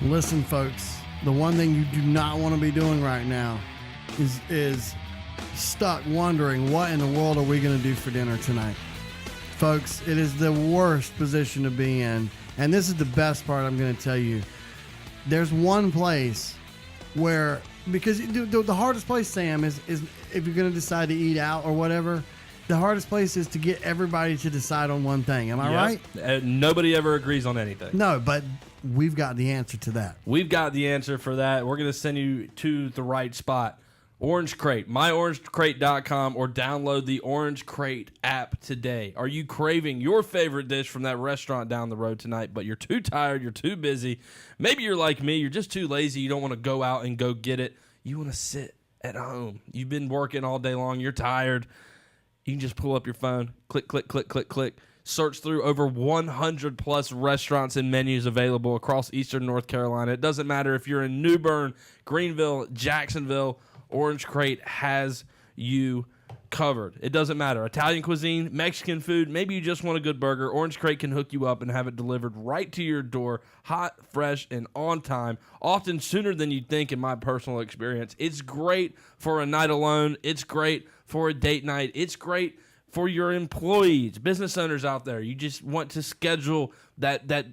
Listen, folks, the one thing you do not want to be doing right now is stuck wondering what in the world are we going to do for dinner tonight. Folks, it is the worst position to be in. And this is the best part I'm going to tell you. There's one place where, because the hardest place, Sam, is if you're going to decide to eat out or whatever, the hardest place is to get everybody to decide on one thing. Am I right? Nobody ever agrees on anything. No, but we've got the answer to that. We've got the answer for that. We're going to send you to the right spot. OrangeCrate, myorangeCrate.com, or download the OrangeCrate app today. Are you craving your favorite dish from that restaurant down the road tonight, but you're too tired, you're too busy? Maybe you're like me, you're just too lazy, you don't want to go out and go get it. You want to sit at home. You've been working all day long, you're tired. You can just pull up your phone, click, click, click, click, click. Search through over 100 plus restaurants and menus available across eastern North Carolina. It doesn't matter if you're in New Bern, Greenville, Jacksonville, OrangeCrate has you covered. It doesn't matter. Italian cuisine, Mexican food, maybe you just want a good burger. OrangeCrate can hook you up and have it delivered right to your door, hot, fresh, and on time, often sooner than you'd think in my personal experience. It's great for a night alone. It's great for a date night. It's great for your employees, business owners out there. You just want to schedule that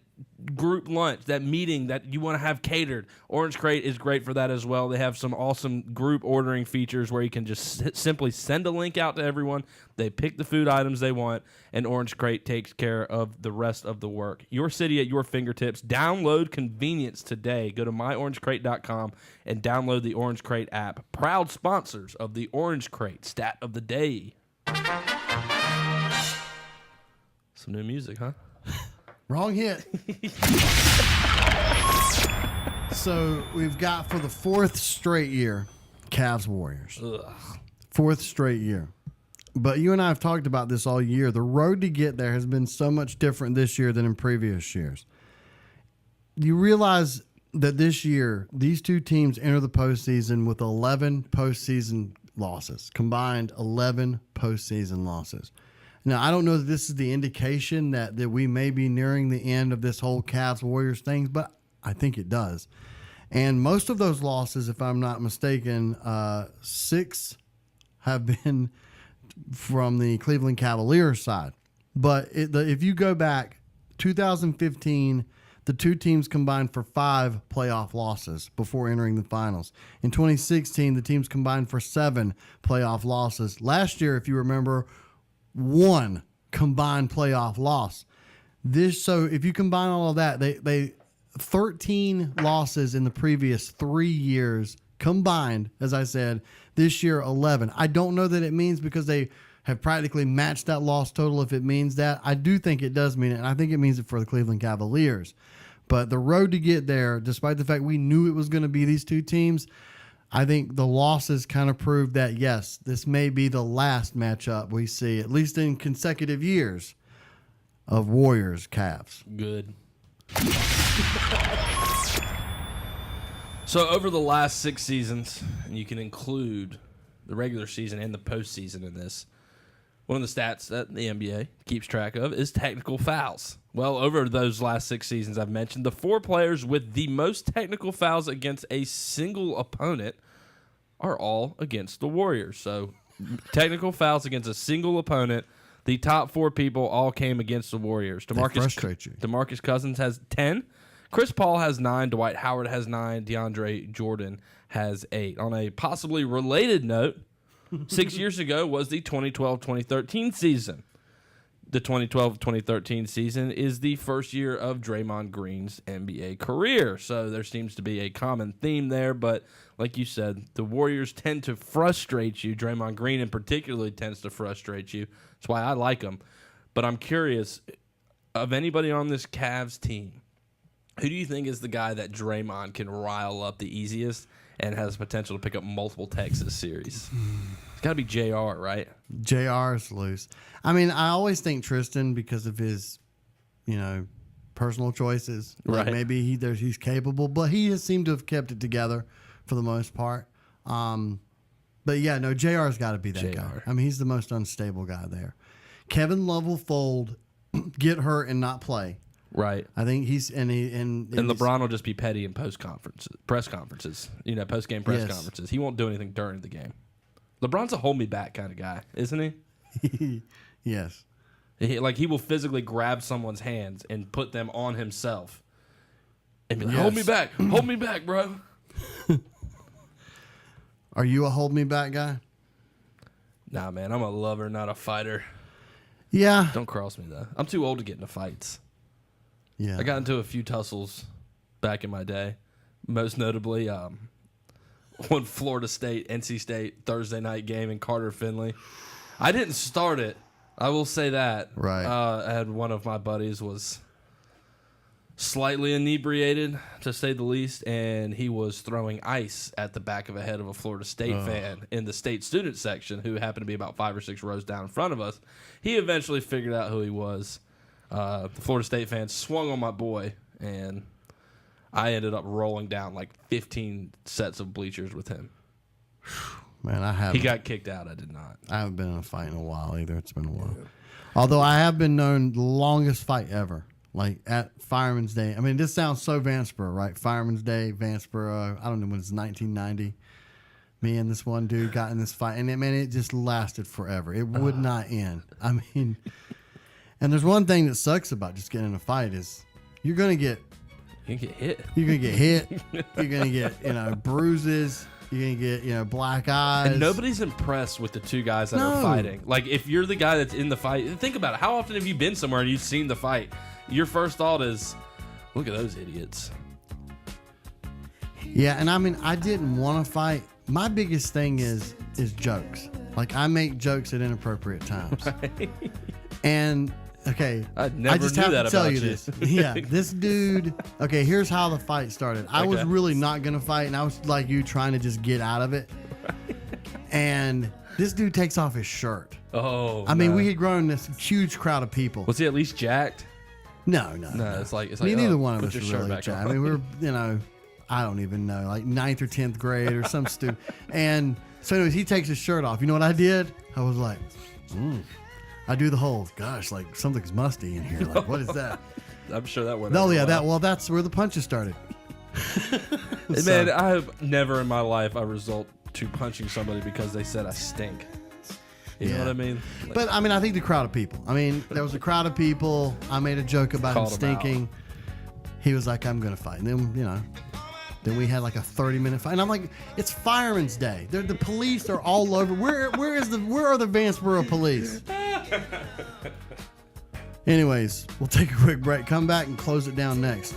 group lunch, that meeting that you want to have catered. OrangeCrate is great for that as well. They have some awesome group ordering features where you can just simply send a link out to everyone. They pick the food items they want, and OrangeCrate takes care of the rest of the work. Your city at your fingertips. Download convenience today. Go to myorangeCrate.com and download the OrangeCrate app. Proud sponsors of the OrangeCrate Stat of the Day. Some new music, huh? Wrong hit. So we've got for the fourth straight year, Cavs Warriors. Ugh. Fourth straight year. But you and I have talked about this all year. The road to get there has been so much different this year than in previous years. You realize that this year, these two teams enter the postseason with 11 postseason losses, combined 11 postseason losses. Now, I don't know that this is the indication that we may be nearing the end of this whole Cavs-Warriors thing, but I think it does. And most of those losses, if I'm not mistaken, 6 have been from the Cleveland Cavaliers side. But if you go back, 2015, the two teams combined for 5 playoff losses before entering the finals. In 2016, the teams combined for 7 playoff losses. Last year, if you remember, 1 combined playoff loss. So if you combine all of that, they 13 losses in the previous 3 years combined, as I said, this year 11. I don't know that it means because they have practically matched that loss total if it means that. I do think it does mean it, and I think it means it for the Cleveland Cavaliers. But the road to get there, despite the fact we knew it was going to be these two teams, I think the losses kind of proved that, yes, this may be the last matchup we see, at least in consecutive years, of Warriors-Cavs. Good. So over the last 6 seasons, and you can include the regular season and the postseason in this, one of the stats that the NBA keeps track of is technical fouls. Well, over those last 6 seasons I've mentioned, the 4 players with the most technical fouls against a single opponent are all against the Warriors. So technical fouls against a single opponent, the top 4 people all came against the Warriors. DeMarcus Cousins has 10. Chris Paul has 9. Dwight Howard has 9. DeAndre Jordan has 8. On a possibly related note, 6 years ago was the 2012-2013 season. The 2012-2013 season is the first year of Draymond Green's NBA career. So there seems to be a common theme there. But like you said, the Warriors tend to frustrate you. Draymond Green in particular tends to frustrate you. That's why I like him. But I'm curious, of anybody on this Cavs team, who do you think is the guy that Draymond can rile up the easiest and has potential to pick up multiple Texas series? It's got to be JR, right? JR's loose. I mean, I always think Tristan because of his, personal choices. Like right. Maybe he's capable, but he has seemed to have kept it together for the most part. But yeah, no, JR's got to be that guy. I mean, he's the most unstable guy there. Kevin Love will fold, get hurt, and not play. Right. I think and LeBron will just be petty in press conferences. Post game press Yes. conferences. He won't do anything during the game. LeBron's a hold me back kind of guy, isn't he? Yes. He will physically grab someone's hands and put them on himself, and be like, Yes. hold me back, bro." Are you a hold me back guy? Nah, man, I'm a lover, not a fighter. Yeah. Don't cross me though. I'm too old to get into fights. Yeah. I got into a few tussles back in my day. Most notably, one Florida State, NC State Thursday night game in Carter Finley. I didn't start it. I will say that. Right. I had one of my buddies was slightly inebriated, to say the least, and he was throwing ice at the back of a head of a Florida State fan in the state student section who happened to be about 5 or 6 rows down in front of us. He eventually figured out who he was. The Florida State fan swung on my boy, and I ended up rolling down like 15 sets of bleachers with him. Man, I haven't. He got kicked out. I did not. I haven't been in a fight in a while either. It's been a while. Although I have been known the longest fight ever, like at Fireman's Day. I mean, this sounds so Vanceboro, right? Fireman's Day, Vanceboro. I don't know when it's 1990. Me and this one dude got in this fight, and it just lasted forever. It would not end. I mean, and there's one thing that sucks about just getting in a fight is you're gonna get hit. You're gonna get hit. You're gonna get bruises. You're gonna get black eyes. And nobody's impressed with the two guys that are fighting. Like, if you're the guy that's in the fight, think about it. How often have you been somewhere and you've seen the fight? Your first thought is, look at those idiots. Yeah, and I mean, I didn't want to fight. My biggest thing is jokes. Like, I make jokes at inappropriate times. And okay, I never just knew have that to tell about you you. this. Yeah, this dude. Okay, here's how the fight started. I was really not gonna fight, and I was like you, trying to just get out of it. And this dude takes off his shirt. Oh, I mean, we had grown this huge crowd of people. Was he at least jacked? No. It's like Neither one of put us your are shirt really back jacked. on. I mean, we're I don't even know, like 9th or 10th grade or some stupid. And so, anyways, he takes his shirt off. You know what I did? I was like, I do the whole, gosh, like something's musty in here. Like, what is that? I'm sure that went. No, over yeah, well. that's where the punches started. Man, I have never in my life I result to punching somebody because they said I stink. You know what I mean? Like, But I mean, I think the crowd of people. I mean, there was a crowd of people. I made a joke about him Called him stinking. He was like, I'm gonna fight. And then, then we had like a 30-minute fight. And I'm like, it's Fireman's Day. The police are all over. Where are the Vanceboro police? Anyways, we'll take a quick break. Come back and close it down next.